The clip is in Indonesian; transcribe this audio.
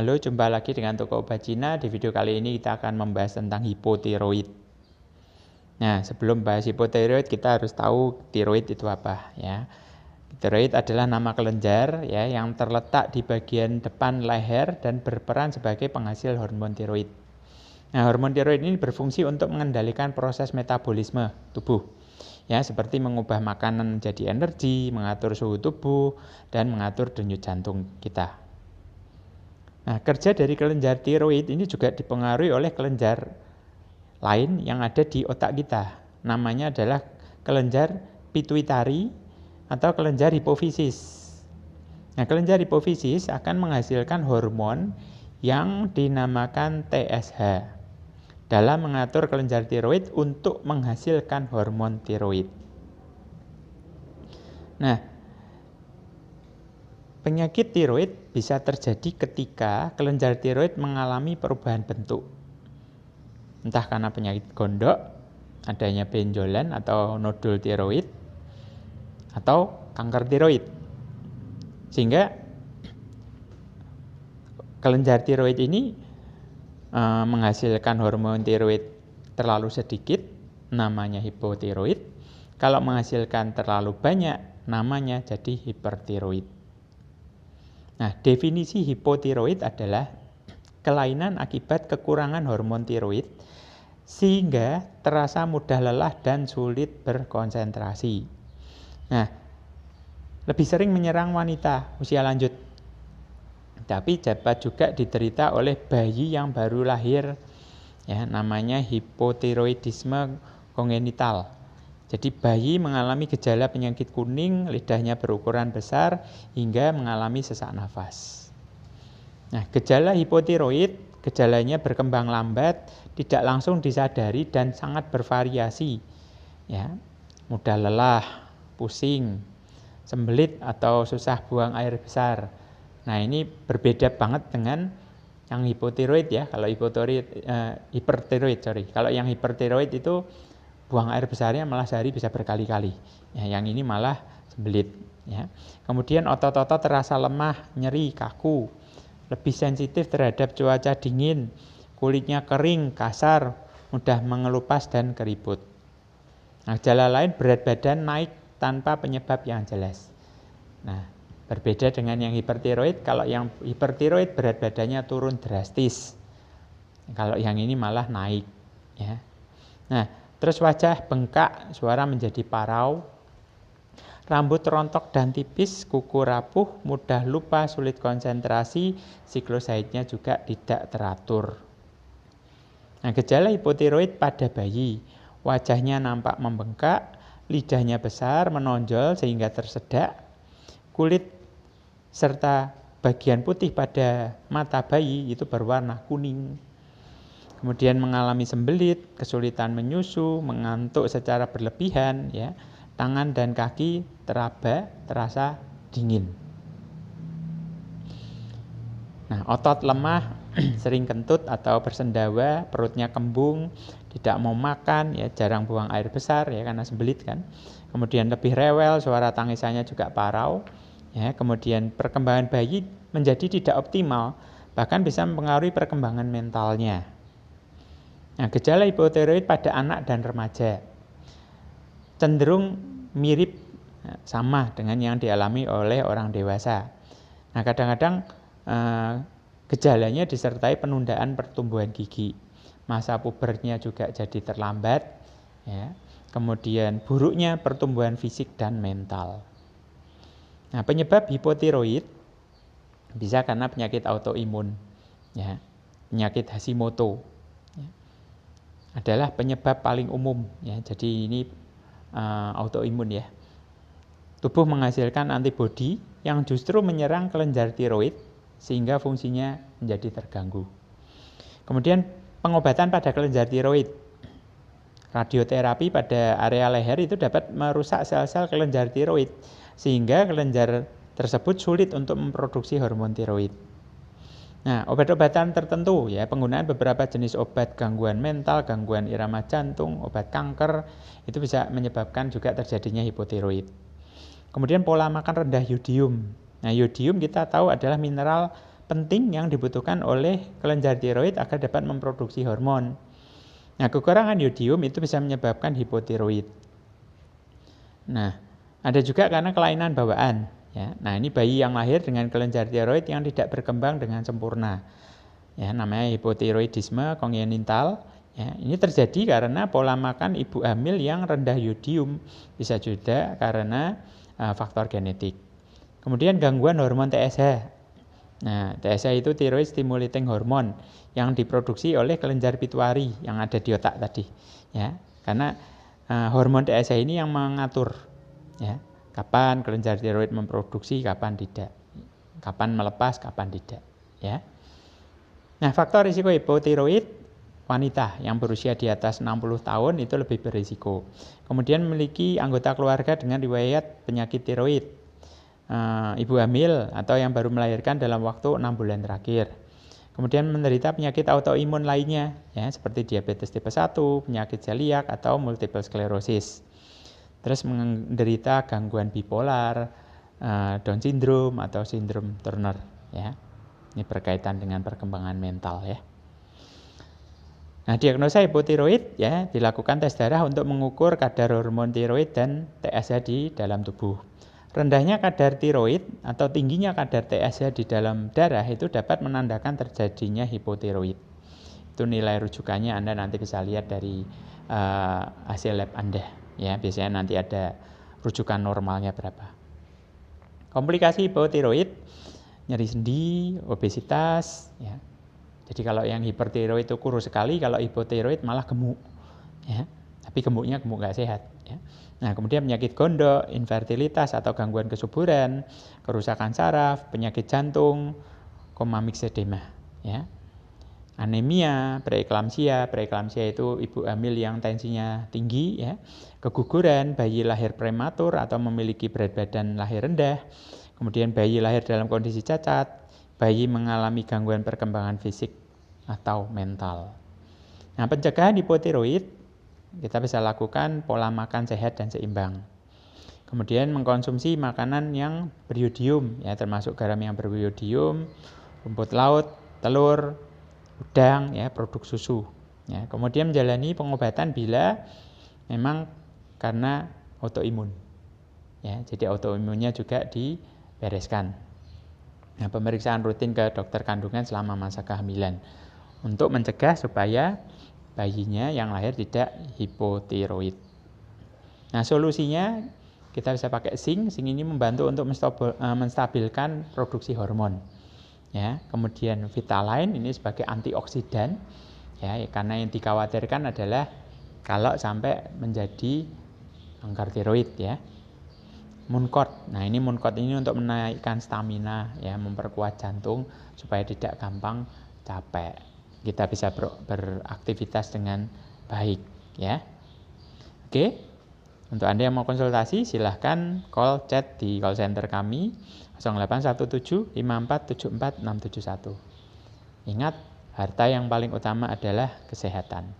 Halo, jumpa lagi dengan Toko Obat Cina. Di video kali ini kita akan membahas tentang hipotiroid. Nah, sebelum bahas hipotiroid kita harus tahu tiroid itu apa ya. Tiroid adalah nama kelenjar ya yang terletak di bagian depan leher dan berperan sebagai penghasil hormon tiroid. Nah, hormon tiroid ini berfungsi untuk mengendalikan proses metabolisme tubuh. Ya, seperti mengubah makanan menjadi energi, mengatur suhu tubuh, dan mengatur denyut jantung kita. Nah, kerja dari kelenjar tiroid ini juga dipengaruhi oleh kelenjar lain yang ada di otak kita. Namanya adalah kelenjar pituitari atau kelenjar hipofisis. Nah, kelenjar hipofisis akan menghasilkan hormon yang dinamakan TSH dalam mengatur kelenjar tiroid untuk menghasilkan hormon tiroid. Nah, penyakit tiroid bisa terjadi ketika kelenjar tiroid mengalami perubahan bentuk. Entah karena penyakit gondok, adanya benjolan atau nodul tiroid, atau kanker tiroid. Sehingga kelenjar tiroid ini menghasilkan hormon tiroid terlalu sedikit, namanya hipotiroid. Kalau menghasilkan terlalu banyak, namanya jadi hipertiroid. Nah, definisi hipotiroid adalah kelainan akibat kekurangan hormon tiroid sehingga terasa mudah lelah dan sulit berkonsentrasi. Nah, lebih sering menyerang wanita usia lanjut. Tapi dapat juga diderita oleh bayi yang baru lahir. Ya, namanya hipotiroidisme kongenital. Jadi bayi mengalami gejala penyakit kuning, lidahnya berukuran besar, hingga mengalami sesak nafas. Nah, gejala hipotiroid, gejalanya berkembang lambat, tidak langsung disadari dan sangat bervariasi. Ya, mudah lelah, pusing, sembelit atau susah buang air besar. Nah, ini berbeda banget dengan yang hipotiroid ya. Kalau hipertiroid. Kalau yang hipertiroid itu buang air besarnya malah sehari bisa berkali-kali. Ya, yang ini malah sembelit. Ya. Kemudian otot-otot terasa lemah, nyeri, kaku, lebih sensitif terhadap cuaca dingin, kulitnya kering, kasar, mudah mengelupas dan keriput. Nah, gejala lain berat badan naik tanpa penyebab yang jelas. Nah, berbeda dengan yang hipertiroid. Kalau yang hipertiroid berat badannya turun drastis. Kalau yang ini malah naik. Ya. Nah, terus wajah bengkak, suara menjadi parau, rambut rontok dan tipis, kuku rapuh, mudah lupa, sulit konsentrasi, siklus haidnya juga tidak teratur. Nah, gejala hipotiroid pada bayi, wajahnya nampak membengkak, lidahnya besar, menonjol sehingga tersedak, kulit serta bagian putih pada mata bayi itu berwarna kuning. Kemudian mengalami sembelit, kesulitan menyusu, mengantuk secara berlebihan, ya. Tangan dan kaki terasa dingin. Nah, otot lemah, sering kentut atau bersendawa, perutnya kembung, tidak mau makan, ya, jarang buang air besar ya karena sembelit kan. Kemudian lebih rewel, suara tangisannya juga parau. Ya, kemudian perkembangan bayi menjadi tidak optimal, bahkan bisa mempengaruhi perkembangan mentalnya. Nah, gejala hipotiroid pada anak dan remaja cenderung mirip sama dengan yang dialami oleh orang dewasa. Nah, kadang-kadang gejalanya disertai penundaan pertumbuhan gigi. Masa pubernya juga jadi terlambat. Ya. Kemudian buruknya pertumbuhan fisik dan mental. Nah, penyebab hipotiroid bisa karena penyakit autoimun. Ya. Penyakit Hashimoto. Adalah penyebab paling umum ya. Jadi ini autoimun ya. Tubuh menghasilkan antibodi yang justru menyerang kelenjar tiroid sehingga fungsinya menjadi terganggu. Kemudian pengobatan pada kelenjar tiroid. Radioterapi pada area leher itu dapat merusak sel-sel kelenjar tiroid sehingga kelenjar tersebut sulit untuk memproduksi hormon tiroid. Nah, obat-obatan tertentu ya, penggunaan beberapa jenis obat gangguan mental, gangguan irama jantung, obat kanker itu bisa menyebabkan juga terjadinya hipotiroid. Kemudian pola makan rendah yodium. Nah, yodium kita tahu adalah mineral penting yang dibutuhkan oleh kelenjar tiroid agar dapat memproduksi hormon. Nah, kekurangan yodium itu bisa menyebabkan hipotiroid. Nah, ada juga karena kelainan bawaan. Ya. Nah, ini bayi yang lahir dengan kelenjar tiroid yang tidak berkembang dengan sempurna. Ya, namanya hipotiroidisme kongenital. Ya, ini terjadi karena pola makan ibu hamil yang rendah yodium, bisa juga karena faktor genetik. Kemudian gangguan hormon TSH. Nah, TSH itu thyroid stimulating hormone yang diproduksi oleh kelenjar pituitari yang ada di otak tadi. Ya, karena hormon TSH ini yang mengatur, ya, kapan kelenjar tiroid memproduksi, kapan tidak, kapan melepas, kapan tidak. Ya. Nah, faktor risiko hipotiroid wanita yang berusia di atas 60 tahun itu lebih berisiko. Kemudian memiliki anggota keluarga dengan riwayat penyakit tiroid, ibu hamil atau yang baru melahirkan dalam waktu 6 bulan terakhir. Kemudian menderita penyakit autoimun lainnya, ya, seperti diabetes tipe 1, penyakit celiak atau multiple sclerosis. Terus menderita gangguan bipolar, Down syndrome atau sindrom Turner, ya. Ini berkaitan dengan perkembangan mental, ya. Nah, diagnosa hipotiroid, ya, dilakukan tes darah untuk mengukur kadar hormon tiroid dan TSH di dalam tubuh. Rendahnya kadar tiroid atau tingginya kadar TSH di dalam darah itu dapat menandakan terjadinya hipotiroid. Itu nilai rujukannya Anda nanti bisa lihat dari hasil lab Anda. Ya, biasanya nanti ada rujukan normalnya berapa. Komplikasi hipotiroid, nyeri sendi, obesitas, ya. Jadi kalau yang hipertiroid itu kurus sekali, kalau hipotiroid malah gemuk, ya. Tapi gemuknya gemuk nggak sehat, ya. Nah, kemudian penyakit gondok, infertilitas atau gangguan kesuburan, kerusakan saraf, penyakit jantung, koma myxedema, ya. Anemia, preeklamsia itu ibu hamil yang tensinya tinggi, ya. Keguguran, bayi lahir prematur atau memiliki berat badan lahir rendah. Kemudian bayi lahir dalam kondisi cacat, bayi mengalami gangguan perkembangan fisik atau mental. Nah, pencegahan hipotiroid kita bisa lakukan pola makan sehat dan seimbang. Kemudian mengkonsumsi makanan yang beriodium, ya, termasuk garam yang beriodium, rumput laut, telur, udang, ya, produk susu. Ya. Kemudian menjalani pengobatan bila memang karena autoimun. Ya, jadi autoimunnya juga dibereskan. Nah, pemeriksaan rutin ke dokter kandungan selama masa kehamilan untuk mencegah supaya bayinya yang lahir tidak hipotiroid. Nah, solusinya kita bisa pakai zinc. Zinc ini membantu untuk menstabilkan produksi hormon. Ya, kemudian Vitaline ini sebagai antioksidan. Ya, karena yang dikhawatirkan adalah kalau sampai menjadi kanker tiroid, ya. Mooncott. Nah, ini Mooncott ini untuk menaikkan stamina, ya, memperkuat jantung supaya tidak gampang capek. Kita bisa beraktivitas dengan baik, ya. Oke. Untuk Anda yang mau konsultasi silahkan chat di call center kami 0817 5474 671. Ingat, harta yang paling utama adalah kesehatan.